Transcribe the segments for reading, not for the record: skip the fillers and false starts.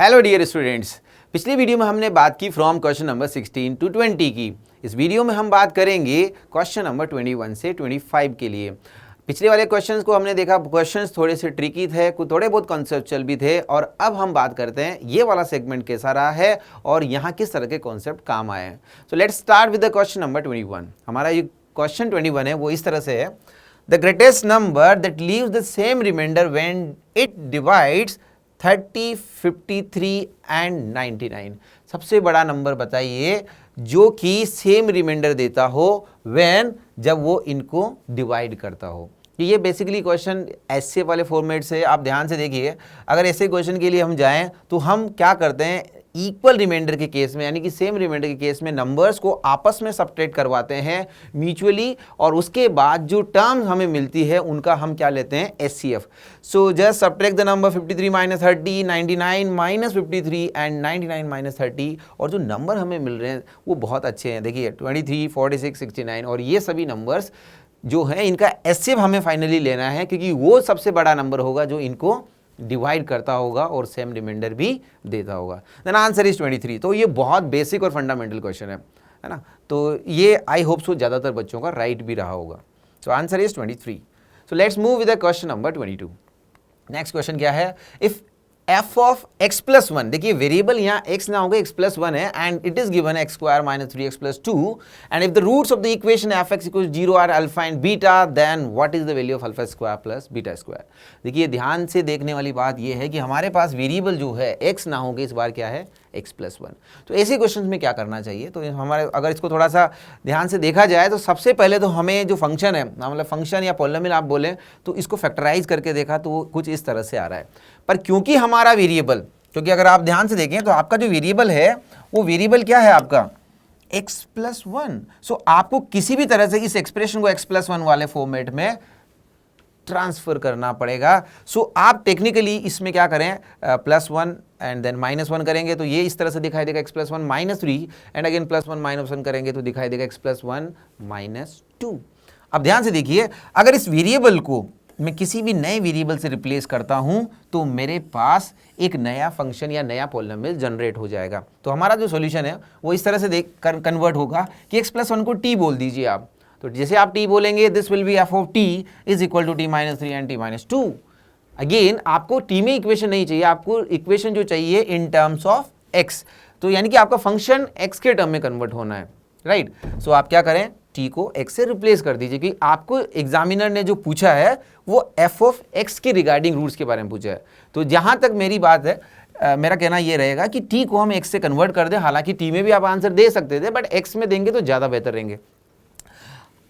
Hello dear students, पिछली video में हमने बात की फ्रॉम क्वेश्चन नंबर 16 टू 20 की। इस वीडियो में हम बात करेंगे क्वेश्चन नंबर 21 से 25 के लिए। पिछले वाले क्वेश्चंस को हमने देखा, क्वेश्चंस थोड़े से ट्रिकी थे, कुछ थोड़े बहुत कॉन्सेप्चुअल भी थे, और अब हम बात करते हैं ये वाला सेगमेंट कैसा रहा है और यहाँ किस तरह के कॉन्सेप्ट काम आए हैं। So let's start with the question number 21। हमारा ये क्वेश्चन 21 है वो इस तरह से है, the greatest number that leaves the same remainder when it divides 30, 53 and 99। सबसे बड़ा नंबर बताइए जो कि सेम रिमाइंडर देता हो व्हेन, जब वो इनको डिवाइड करता हो। ये बेसिकली क्वेश्चन ऐसे वाले फॉर्मेट से आप ध्यान से देखिए। अगर ऐसे क्वेश्चन के लिए हम जाएं तो हम क्या करते हैं, इक्वल रिमाइंडर के केस में यानी कि सेम रिमाइंडर के केस में नंबर्स को आपस में सब्ट्रैक्ट करवाते हैं म्यूचुअली, और उसके बाद जो टर्म हमें मिलती है उनका हम क्या लेते हैं, HCF. So just subtract the number 53 minus 30, 99 minus 53 and 99 minus 30, और जो नंबर हमें मिल रहे हैं वो बहुत अच्छे हैं। देखिए 23, 46, 69, और ये सभी नंबर्स जो हैं इनका एचसीएफ हमें फाइनली लेना है, क्योंकि वो सबसे बड़ा नंबर होगा जो इनको डिवाइड करता होगा और सेम रिमाइंडर भी देता होगा। Then answer is 23। तो ये बहुत बेसिक और फंडामेंटल क्वेश्चन है ना। तो ये आई होप सो ज़्यादातर बच्चों का राइट भी रहा होगा। So answer is 23। So let's move with the question number 22। Next question क्या है, if f of x plus 1, देखिए वेरिएबल यहाँ x ना होगा, x प्लस 1 है, and it is given x square minus 3x plus 2, and if the roots of the equation fx equals 0 are alpha and beta, then what is the value of alpha square plus beta square. देखिए ध्यान से देखने वाली बात यह है कि हमारे पास वेरिएबल जो है x ना होगा, इस बार क्या है, x प्लस 1। तो ऐसे क्वेश्चन में क्या करना चाहिए, तो हमारे अगर इसको थोड़ा सा ध्यान से देखा जाए तो सबसे पहले तो हमें जो फंक्शन है, मतलब फंक्शन या पॉलिनोमियल आप बोलें, तो इसको फैक्टराइज करके देखा तो कुछ इस तरह से आ रहा है। पर क्योंकि हमारा वेरिएबल, क्योंकि अगर आप ध्यान से देखें तो आपका जो वेरिएबल है वो वेरिएबल क्या है आपका, x प्लस 1। सो आपको किसी भी तरह से इस एक्सप्रेशन को x प्लस 1 वाले फॉर्मेट में ट्रांसफर करना पड़ेगा। सो आप टेक्निकली इसमें क्या करें, प्लस 1 एंड देन माइनस 1 करेंगे तो ये इस तरह से दिखाई देगा x plus 1 minus 3, and again plus 1 minus 1 करेंगे तो दिखाई देगा x प्लस 1 माइनस 2। अब ध्यान से देखिए, अगर इस वेरिएबल को मैं किसी भी नए वेरिएबल से रिप्लेस करता हूं तो मेरे पास एक नया फंक्शन या नया पॉलिनोमियल जनरेट हो जाएगा। तो हमारा जो सॉल्यूशन है वो इस तरह से कन्वर्ट होगा कि x प्लस 1 को t बोल दीजिए आप। तो जैसे आप t बोलेंगे, this will be f of t is equal to t minus 3 and t minus 2। Again आपको t में इक्वेशन नहीं चाहिए, आपको इक्वेशन जो चाहिए इन टर्म्स ऑफ x। तो यानी कि आपका फंक्शन x के टर्म में कन्वर्ट होना है, राइट। सो आप क्या करें, t को x से रिप्लेस कर दीजिए, कि आपको एग्जामिनर ने जो पूछा है वो f ऑफ x के रिगार्डिंग रूट्स के बारे में पूछा है। तो जहां तक मेरी बात है, मेरा कहना ये रहेगा कि t को हम x से कन्वर्ट कर दें। हालांकि t में भी आप आंसर दे सकते थे, बट x में देंगे तो ज़्यादा बेहतर रहेंगे।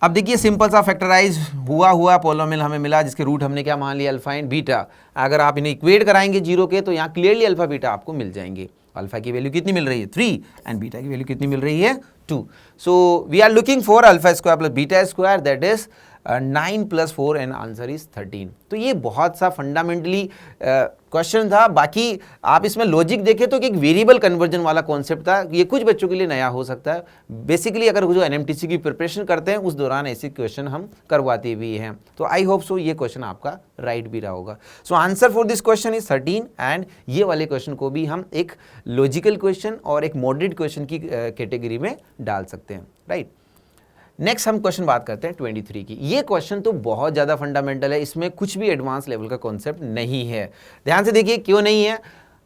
अब देखिए सिंपल सा फैक्टराइज हुआ पॉलिनोमियल हमें मिला, जिसके रूट हमने क्या मान लिया, अल्फा एंड बीटा। अगर आप इन्हें इक्वेट कराएंगे जीरो के तो यहाँ क्लियरली अल्फा बीटा आपको मिल जाएंगे। अल्फा की वैल्यू कितनी मिल रही है, 3, एंड बीटा की वैल्यू कितनी मिल रही है, 2। So we are looking for alpha square plus beta square, that is 9 plus 4 and answer is 13। तो ये बहुत सा फंडामेंटली क्वेश्चन था। बाकी आप इसमें लॉजिक देखें तो कि एक वेरिएबल कन्वर्जन वाला कॉन्सेप्ट था, ये कुछ बच्चों के लिए नया हो सकता है। बेसिकली अगर जो एनएमटीसी की प्रिपरेशन करते हैं उस दौरान ऐसे क्वेश्चन हम करवाते भी हैं। तो आई होप सो ये क्वेश्चन आपका राइट भी रहा होगा। So answer for this question is 13, and ये वाले क्वेश्चन को भी हम एक लॉजिकल क्वेश्चन और एक मॉडरेट क्वेश्चन की कैटेगरी में डाल सकते हैं, राइट। नेक्स्ट हम क्वेश्चन बात करते हैं 23 की। ये क्वेश्चन तो बहुत ज़्यादा फंडामेंटल है, इसमें कुछ भी एडवांस लेवल का कॉन्सेप्ट नहीं है। ध्यान से देखिए क्यों नहीं है।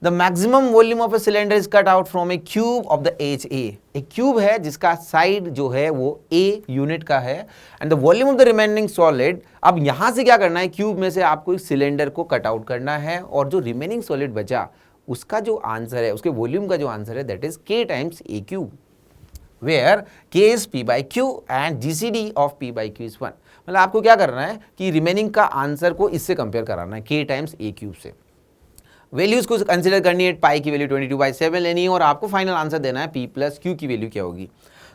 The maximum volume of a cylinder is cut out from a cube of the edge a. एक क्यूब है जिसका साइड जो है वो ए यूनिट का है, and the volume of the remaining solid. अब यहाँ से क्या करना है, क्यूब में से आपको इस सिलेंडर को कट आउट करना है, और जो रिमेनिंग सॉलिड बचा उसका जो आंसर है, उसके वॉल्यूम का जो आंसर है, that is k times A cube, where k is p by q and GCD of p by q is 1। मतलब आपको क्या करना है कि रिमेनिंग का आंसर को इससे कंपेयर कराना है, k टाइम्स a क्यूब से। वैल्यूज को कंसीडर करनी है, पाई की वैल्यू 22/7 लेनी है, और आपको फाइनल आंसर देना है p प्लस q की वैल्यू क्या होगी।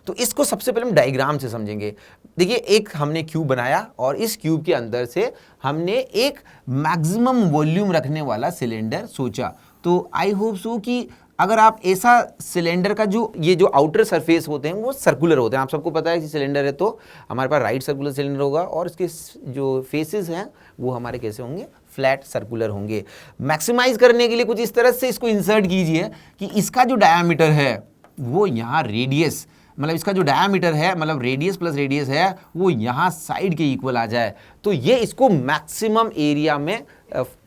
तो इसको सबसे पहले हम डायग्राम से समझेंगे। देखिए एक हमने क्यूब बनाया, और इस क्यूब के अंदर से हमने एक मैक्सिमम वॉल्यूम रखने वाला सिलेंडर सोचा। तो आई होप सो कि अगर आप ऐसा सिलेंडर का जो ये जो आउटर सरफेस होते हैं वो सर्कुलर होते हैं, आप सबको पता है कि सिलेंडर है तो हमारे पास राइट सर्कुलर सिलेंडर होगा, और इसके जो फेसेस हैं वो हमारे कैसे होंगे, फ्लैट सर्कुलर होंगे। मैक्सिमाइज करने के लिए कुछ इस तरह से इसको इंसर्ट कीजिए कि इसका जो डायामीटर है वो यहाँ रेडियस, मतलब इसका जो डायामीटर है, मतलब रेडियस प्लस रेडियस है, वो यहाँ साइड के इक्वल आ जाए, तो ये इसको मैक्सिमम एरिया में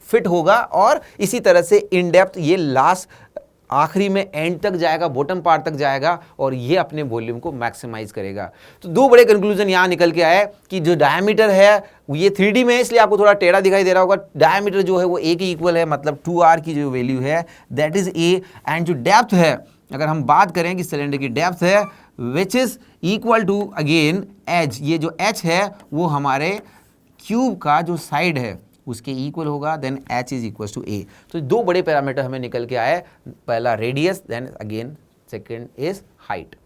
फिट होगा और इसी तरह से इन डेप्थ ये लास्ट आखिरी में एंड तक जाएगा, बॉटम पार्ट तक जाएगा और ये अपने वॉल्यूम को मैक्सिमाइज करेगा। तो दो बड़े कंक्लूजन यहाँ निकल के आए कि जो डायमीटर है ये 3D में है इसलिए आपको थोड़ा टेढ़ा दिखाई दे रहा होगा। डायमीटर जो है वो A के इक्वल है, मतलब 2r की जो वैल्यू है दैट इज A, एंड जो डेप्थ है अगर हम बात करें कि सिलेंडर की डेप्थ है which is equal to again h, ये जो h है वो हमारे क्यूब का जो साइड है उसके इक्वल होगा, then h is equal to a। तो दो बड़े पैरामीटर हमें निकल के आए, पहला radius, then again second is height.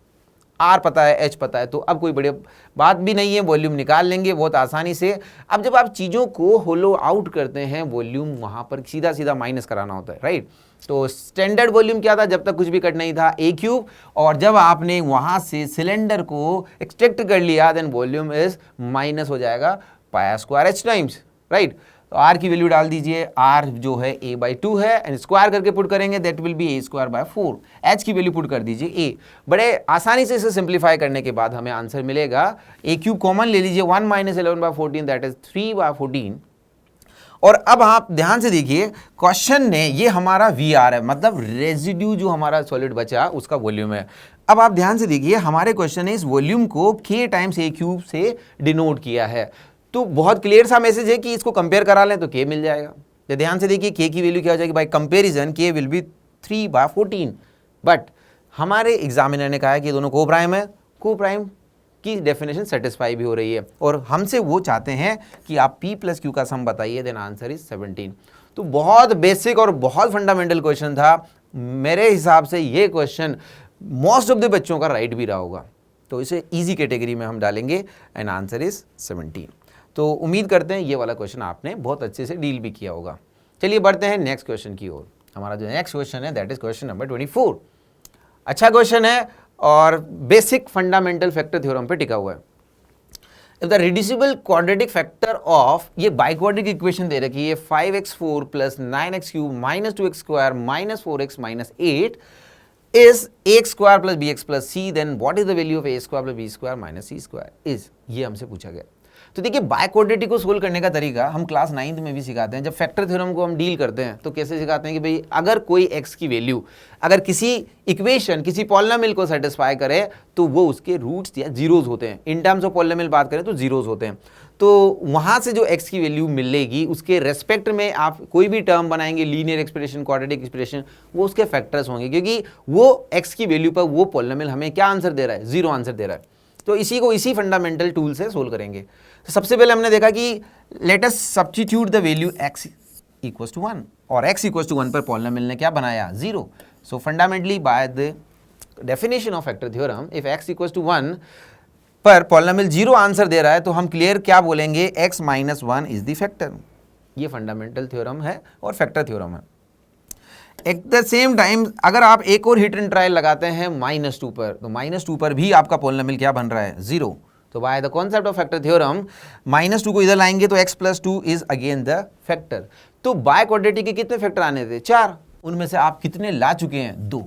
r पता है, h पता है, तो अब कोई बड़ी बात भी नहीं है, वॉल्यूम निकाल लेंगे बहुत आसानी से। अब जब आप चीज़ों को होलो आउट करते हैं वॉल्यूम वहाँ पर सीधा सीधा माइनस कराना होता है, राइट। तो स्टैंडर्ड वॉल्यूम क्या था जब तक कुछ भी कट नहीं था, a क्यूब, और जब आपने वहाँ से सिलेंडर को एक्सट्रैक्ट कर लिया देन वॉल्यूम इज माइनस हो जाएगा pi square h times, right. तो r की वैल्यू डाल दीजिए, r जो है a/2 है एंड स्क्वायर करके पुट करेंगे that will be a²/4। h की वैल्यू पुट कर दीजिए a। बड़े आसानी से इसे सिंप्लीफाई करने के बाद हमें आंसर मिलेगा, a³ कॉमन ले लीजिए, 1 - 11/14 दैट इज 3/14। और अब आप ध्यान से देखिए क्वेश्चन ने, ये हमारा VR है, मतलब रेजिड्यू जो हमारा सॉलिड बचा उसका वॉल्यूम है। अब आप ध्यान से देखिए हमारे क्वेश्चन ने इस वॉल्यूम को k टाइम्स a³ से डिनोट किया है, तो बहुत क्लियर सा मैसेज है कि इसको कंपेयर करा लें तो k मिल जाएगा। तो ध्यान से देखिए k की वैल्यू क्या हो जाएगी, by comparison k will be 3/14। But हमारे एग्जामिनर ने कहा है कि ये दोनों को प्राइम है, को प्राइम की डेफिनेशन सेटिस्फाई भी हो रही है और हमसे वो चाहते हैं कि आप p + q का सम बताइए, देन आंसर इज 17। तो बहुत बेसिक और बहुत फंडामेंटल क्वेश्चन था। मेरे हिसाब से ये क्वेश्चन मोस्ट ऑफ द बच्चों का राइट भी रहा होगा, तो इसे ईजी कैटेगरी में हम डालेंगे एंड आंसर इज 17। तो उम्मीद करते हैं ये वाला क्वेश्चन आपने बहुत अच्छे से डील भी किया होगा। चलिए बढ़ते हैं नेक्स्ट क्वेश्चन की ओर। हमारा जो नेक्स्ट क्वेश्चन है दैट इज क्वेश्चन नंबर 24। अच्छा क्वेश्चन है और बेसिक फंडामेंटल फैक्टर थ्योरम पे टिका हुआ है। If the reducible quadratic factor of, ये बाइक्वाड्रिक इक्वेशन दे रखी है, 5x4 + 9x³ - 2x² - 4x - 8 is ax² + bx + c, then what is the value of a² + b² - c² is, ये हमसे पूछा गया। तो देखिए बाइक्वाड्रेटिक को सोल्व करने का तरीका हम क्लास 9th में भी सिखाते हैं। जब फैक्टर थ्योरम को हम डील करते हैं तो कैसे सिखाते हैं कि भाई अगर कोई x की वैल्यू अगर किसी इक्वेशन, किसी पॉलिनोमियल को सेटिस्फाई करे तो वो उसके रूट्स या जीरोज होते हैं। इन टर्म्स ऑफ पॉलिनोमियल बात करें तो जीरोज होते हैं। तो वहाँ से जो x की वैल्यू मिलेगी उसके रेस्पेक्ट में आप कोई भी टर्म बनाएंगे, लीनियर एक्सप्रेशन, क्वाड्रेटिक एक्सप्रेशन, वो उसके फैक्टर्स होंगे, क्योंकि वो x की वैल्यू पर वो पॉलिनोमियल हमें क्या आंसर दे रहा है, 0 आंसर दे रहा है। तो इसी को इसी फंडामेंटल टूल से सोल्व करेंगे। तो सबसे पहले हमने देखा कि let us substitute the value x = 1 और x = 1 पर पॉलिनोमियल ने क्या बनाया, 0। सो fundamentally by the definition of factor theorem, if x = 1 पर पॉलिनोमियल 0 आंसर दे रहा है तो हम क्लियर क्या बोलेंगे, x - 1 इज द फैक्टर। ये फंडामेंटल थ्योरम है और फैक्टर थ्योरम है। एट द सेम टाइम अगर आप एक और हिट एंड ट्रायल लगाते हैं -2 पर, तो -2 पर भी आपका पॉलिनोमियल क्या बन रहा है, 0। तो by the concept of factor theorem -2 को इधर लाएंगे तो x + 2 is again the factor. तो बाय क्वाड्रेटिक के कितने फैक्टर आने थे, 4, उनमें से आप कितने ला चुके हैं, 2।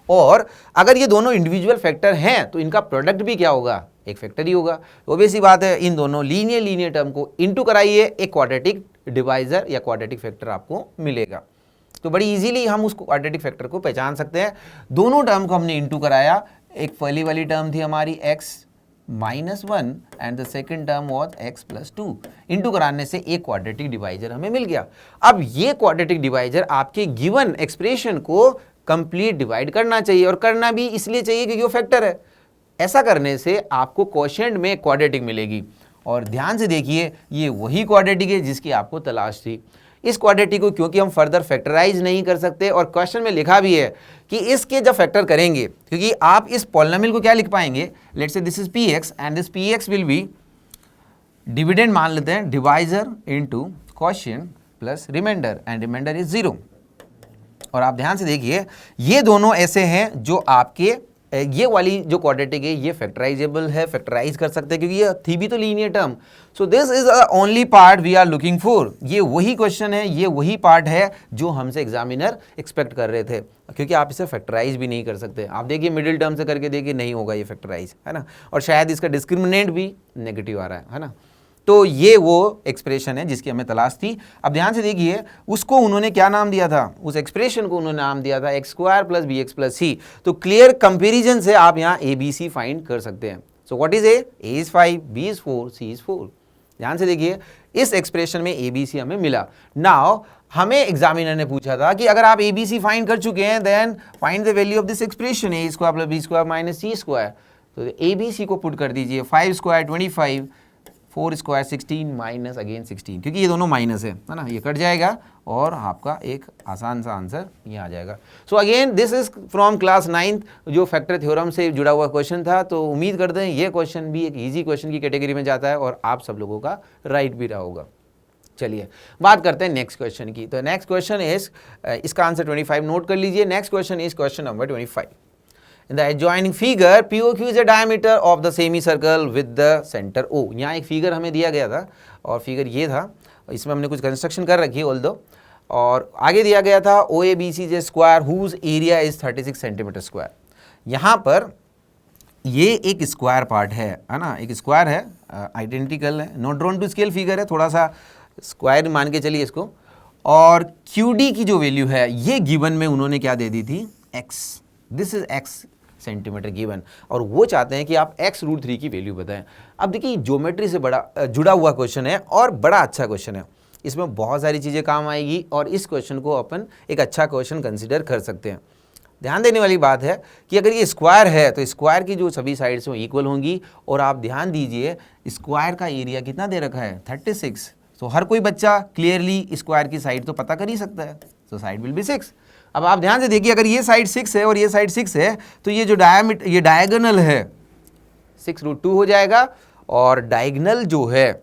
और अगर ये दोनों इंडिविजुअल फैक्टर हैं तो इनका प्रोडक्ट भी क्या होगा, एक फैक्टर ही होगा। ऑब्वियस सी बात है, इन दोनों लीनियर टर्म को इनटू कराइए, एक क्वाड्रेटिक डिवाइजर या क्वाड्रेटिक फैक्टर आपको मिलेगा। तो बड़ी इजीली हम उस क्वाड्रेटिक फैक्टर को पहचान सकते हैं। दोनों टर्म को हमने इनटू कराया, एक पहली वाली टर्म थी हमारी x - 1 and the second term was x + 2। Into कराने से एक क्वाड्रेटिक डिवाइजर हमें मिल गया। अब ये क्वाड्रेटिक डिवाइजर आपके गिवन एक्सप्रेशन को कंप्लीट डिवाइड करना चाहिए, और करना भी इसलिए चाहिए क्योंकि वो फैक्टर है। ऐसा करने से आपको क्वोशिएंट में क्वाड्रेटिक मिलेगी। और ध्यान से देखिए ये वही क्वाड्रेटिक है जिसकी आपको तलाश थी। इस क्वाड्रेटिक को क्योंकि हम फर्दर फैक्टराइज नहीं कर सकते, और क्वेश्चन में लिखा भी है कि इसके जब फैक्टर करेंगे, क्योंकि आप इस पॉलिनोमियल को क्या लिख पाएंगे, let's say this is px and this px will be dividend मान लेते हैं, divisor into quotient plus remainder, and remainder is 0। और आप ध्यान से देखिए ये दोनों ऐसे हैं जो आपके ये वाली जो क्वाड्रेटिक है ये फैक्टराइजेबल है, फैक्टराइज कर सकते हैं क्योंकि ये थी भी तो linear term. So this is the only part we are looking for. ये वही क्वेश्चन है, ये वही पार्ट है जो हमसे एग्जामिनर एक्सपेक्ट कर रहे थे, क्योंकि आप इसे फैक्टराइज भी नहीं कर सकते। आप देखिए मिडिल टर्म से करके देखिए नहीं होगा ये फैक्टराइज, है ना, और शायद इसका डिस्क्रिमिनेंट भी नेगेटिव आ रहा है ना। तो ये वो एक्सप्रेशन है जिसकी हमें तलाश थी। अब ध्यान से देखिए, उसको उन्होंने क्या नाम दिया था, उस एक्सप्रेशन को उन्होंने नाम दिया था X square plus B X plus C. तो क्लियर कंपेरिजन से आप यहाँ ए बी सी फाइंड कर सकते हैं। So what is a is 5, b is 4, c is 4। ध्यान से देखिए, इस एक्सप्रेशन में ए बी सी हमें मिला। नाउ हमें एग्जामिनर ने पूछा था कि अगर आप ए बी सी फाइंड कर चुके हैं then find the value of this expression a square plus b square minus c square. तो ए बी सी को पुट कर दीजिए, 5 स्क्वायर 25, 4 स्क्वायर 16 माइनस अगेन 16, क्योंकि ये दोनों माइनस है ना, ये कट जाएगा और आपका एक आसान सा आंसर ये आ जाएगा। So again this is from class 9th, जो फैक्टर थ्योरम से जुड़ा हुआ क्वेश्चन था। तो उम्मीद करते हैं ये क्वेश्चन भी एक इजी क्वेश्चन की कैटेगरी में जाता है और आप सब लोगों का राइट भी रहा होगा। चलिए बात करते हैं नेक्स्ट क्वेश्चन की। तो नेक्स्ट क्वेश्चन इज, इसका आंसर 25 नोट कर लीजिए। Next question is question number 25। In the adjoining figure, POQ is a diameter of the semicircle with the center O। यहाँ एक फिगर हमें दिया गया था और फिगर ये था, इसमें हमने कुछ कंस्ट्रक्शन कर रखी है ऑल्दो, और आगे दिया गया था OABC square whose area is 36 centimetre square. यहाँ पर ये एक स्क्वायर पार्ट है ना, एक स्क्वायर है, आइडेंटिकल है, not drawn to scale figure है, थोड़ा सा स्क्वायर मान के चलिए इसको। और QD की जो वैल्यू है ये गिवन में उन्होंने क्या दे दी थी, x। This is x centimetre given, और वो चाहते हैं कि आप x√3 की वैल्यू बताएं। अब देखिए ज्योमेट्री से बड़ा जुड़ा हुआ क्वेश्चन है और बड़ा अच्छा क्वेश्चन है, इसमें बहुत सारी चीज़ें काम आएगी और इस क्वेश्चन को अपन एक अच्छा क्वेश्चन कंसीडर कर सकते हैं। ध्यान देने वाली बात है कि अगर ये स्क्वायर है तो स्क्वायर की जो सभी साइड्स हैं इक्वल होंगी, और आप ध्यान दीजिए स्क्वायर का एरिया कितना दे रखा है, 36। तो हर कोई बच्चा क्लियरली स्क्वायर की साइड तो पता कर ही सकता है, तो साइड विल बी 6। अब आप ध्यान से देखिए, अगर ये साइड 6 है और ये साइड 6 है तो ये जो ये डायगोनल है 6√2 हो जाएगा, और डायगोनल जो है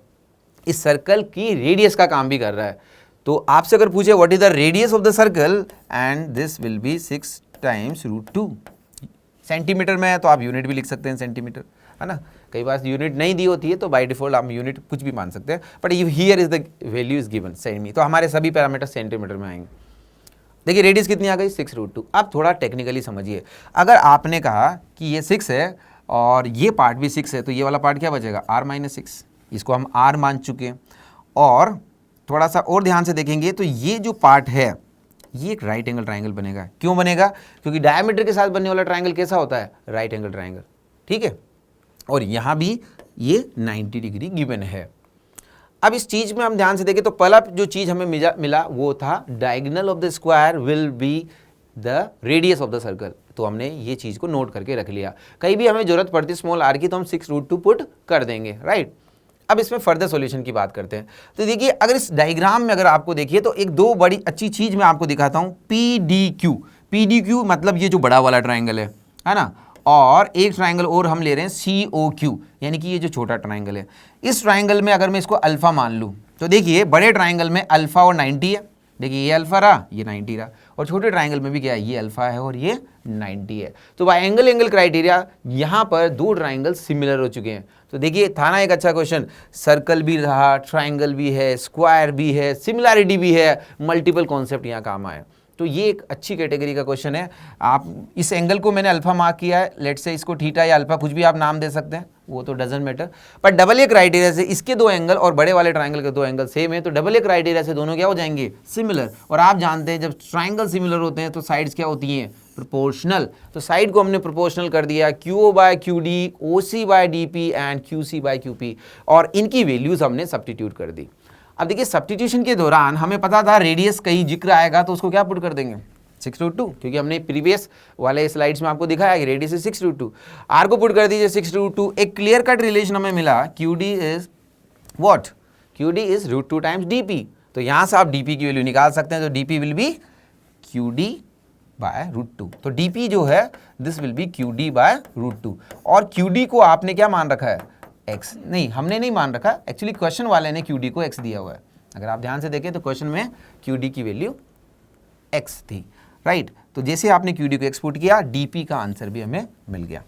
इस सर्कल की रेडियस का काम भी कर रहा है। तो आपसे अगर पूछे what is the radius of the circle, and this will B 6 times √2। Centimetre में है तो आप यूनिट भी लिख सकते हैं सेंटीमीटर, है ना। कई बार यूनिट नहीं दी होती है तो बाय डिफॉल्ट आप यूनिट कुछ भी मान सकते हैं, but here is the value is given semi, तो हमारे सभी पैरामीटर सेंटीमीटर में आएंगे। देखिए रेडियस कितनी आ गई, 6√2। अब थोड़ा टेक्निकली समझिए, अगर आपने कहा कि ये 6 है और ये पार्ट भी 6 है तो ये वाला पार्ट क्या बचेगा, r-6। इसको हम r मान चुके हैं, और थोड़ा सा और ध्यान से देखेंगे तो ये जो पार्ट है ये एक राइट एंगल ट्राइंगल बनेगा। क्यों बनेगा, क्योंकि डायमीटर के साथ बनने वाला ट्राइंगल कैसा होता है, राइट एंगल ट्राइंगल, ठीक है। और यहाँ भी ये 90 डिग्री गिवन है। अब इस चीज में हम ध्यान से देखें तो पहला जो चीज हमें मिला वो था diagonal of the square will be the radius of the circle. तो हमने ये चीज को नोट करके रख लिया, कहीं भी हमें जरूरत पड़ती स्मॉल r की तो हम 6√2 पुट कर देंगे, राइट। अब इसमें फर्दर सॉल्यूशन की बात करते हैं। तो देखिए अगर इस डायग्राम में अगर आपको देखिए तो एक दो बड़ी अच्छी चीज मैं आपको दिखाता हूं, PDQ मतलब ये जो बड़ा वाला ट्राइंगल है ना, और एक ट्राइंगल और हम ले रहे हैं COQ, यानी कि ये जो छोटा ट्राइंगल है। इस ट्राइंगल में अगर मैं इसको अल्फा मान लूँ तो देखिए बड़े ट्राइंगल में अल्फा और 90 है, देखिए ये अल्फा रहा, ये 90 रहा, और छोटे ट्राइंगल में भी क्या है, ये अल्फा है और ये 90 है। तो बाय एंगल क्राइटेरिया यहाँ पर दो ट्राइंगल सिमिलर हो चुके हैं। तो देखिए था ना एक अच्छा क्वेश्चन, सर्कल भी रहा, ट्राइंगल भी है, स्क्वायर भी है, सिमिलैरिटी भी है, मल्टीपल कॉन्सेप्ट यहाँ काम आए। तो ये एक अच्छी कैटेगरी का क्वेश्चन है। आप इस एंगल को मैंने अल्फा मार्क किया है, लेट से इसको थीटा या अल्फा कुछ भी आप नाम दे सकते हैं, वो तो डजंट मैटर, पर डबल ए क्राइटेरिया से इसके दो एंगल और बड़े वाले ट्राइंगल के दो एंगल सेम है, तो डबल ए क्राइटेरिया से दोनों क्या हो जाएंगे, सिमिलर। और आप जानते हैं जब ट्राइंगल सिमिलर होते हैं तो साइड्स क्या होती हैं, प्रोपोर्शनल। तो साइड को हमने प्रोपोर्शनल कर दिया, QO/QD, OC/DP एंड QC/QP, और इनकी वैल्यूज हमने सब्स्टिट्यूट कर दी। अब देखिए सब्स्टिट्यूशन के दौरान हमें पता था रेडियस कहीं जिक्र आएगा तो उसको क्या पुट कर देंगे, 6√2, क्योंकि हमने प्रीवियस वाले स्लाइड्स में आपको दिखाया कि रेडियस इज 6√2। आर को पुट कर दीजिए 6√2। एक क्लियर कट रिलेशन हमें मिला, QD is what, QD is √2 times DP। तो यहाँ से आप DP की वैल्यू निकाल सकते हैं, तो DP विल बी QD/√2। तो DP जो है दिस विल बी QD/√2, और QD को आपने क्या मान रखा है, x। नहीं, हमने नहीं मान रखा, एक्चुअली क्वेश्चन वाले ने QD को x दिया हुआ है। अगर आप ध्यान से देखें तो क्वेश्चन में QD की वैल्यू x थी, राइट। तो जैसे आपने QD को एक्सपोर्ट किया, DP का आंसर भी हमें मिल गया।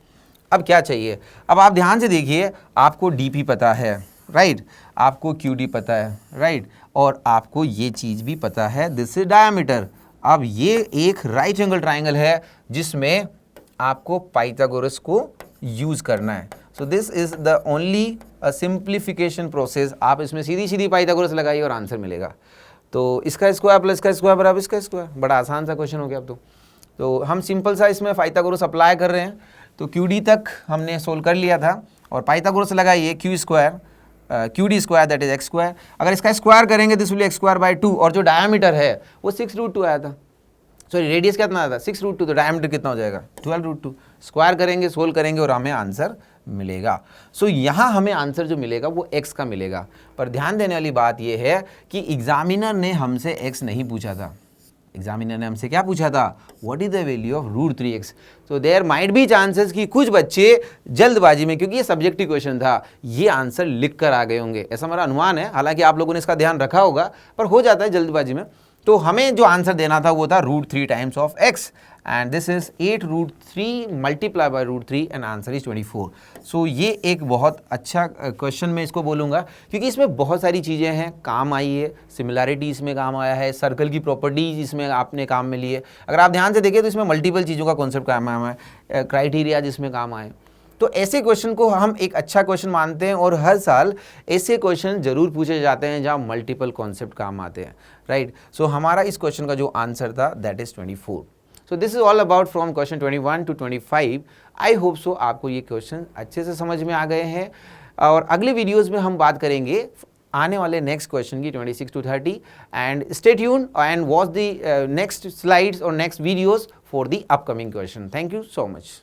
अब क्या चाहिए, अब आप ध्यान से देखिए, आपको DP पता है, राइट, आपको QD पता है, राइट, और आपको ये चीज़ भी पता है, दिस इज डायमीटर। अब ये एक राइट एंगल ट्राइंगल है जिसमें आपको पाइथागोरस को यूज़ करना है। सो this is the only simplification process. आप इसमें सीधी सीधी पाइथागोरस लगाइए और आंसर मिलेगा। तो इसका स्क्वायर प्लस इसका स्क्वायर बराबर इसका स्क्वायर, बड़ा आसान सा क्वेश्चन हो गया। अब तो हम सिंपल सा इसमें पाइथागोरस अप्लाई कर रहे हैं। तो QD तक हमने सोल्व कर लिया था और पाइथागोरस लगाइए, Q square QD square that is x square. अगर इसका स्क्वायर करेंगे this will B x square by 2, और जो डायमीटर है वो 6√2 आया था, सॉरी रेडियस कितना आया था 6√2, तो डायमीटर कितना हो जाएगा 12√2। स्क्वायर करेंगे, सोल्व करेंगे और हमें आंसर मिलेगा। सो यहाँ हमें आंसर जो मिलेगा वो x का मिलेगा। पर ध्यान देने वाली बात यह है कि एग्जामिनर ने हमसे x नहीं पूछा था, एग्जामिनर ने हमसे क्या पूछा था, what is the value of √3x। तो देयर माइट बी चांसेस कि कुछ बच्चे जल्दबाजी में, क्योंकि ये सब्जेक्टिव क्वेश्चन था, ये आंसर लिख कर आ गए होंगे, ऐसा हमारा अनुमान है। हालांकि आप लोगों ने इसका ध्यान रखा होगा, पर हो जाता है जल्दबाजी में। तो हमें जो आंसर देना था वो था √3 times of x, and this is 8√3 multiply by √3 and answer is 24। सो ये एक बहुत अच्छा क्वेश्चन मैं इसको बोलूँगा, क्योंकि इसमें बहुत सारी चीज़ें हैं काम आई है। सिमिलैरिटी इसमें काम आया है, सर्कल की प्रॉपर्टीज इसमें आपने काम में लिए। अगर आप ध्यान से देखें तो इसमें मल्टीपल चीज़ों का कॉन्सेप्ट काम आया है, क्राइटेरिया जिसमें काम आए। तो ऐसे क्वेश्चन को हम एक अच्छा क्वेश्चन मानते हैं और हर साल ऐसे क्वेश्चन जरूर पूछे जाते हैं जहां मल्टीपल कॉन्सेप्ट काम आते हैं, राइट। सो हमारा इस क्वेश्चन का जो आंसर था that is 24। So this is all about from question 21 to 25। I hope so आपको ये क्वेश्चन अच्छे से समझ में आ गए हैं, और अगले वीडियोज़ में हम बात करेंगे आने वाले नेक्स्ट क्वेश्चन की 26 to 30। And stay tune and watch the next slides और next videos for the upcoming question. Thank you so much.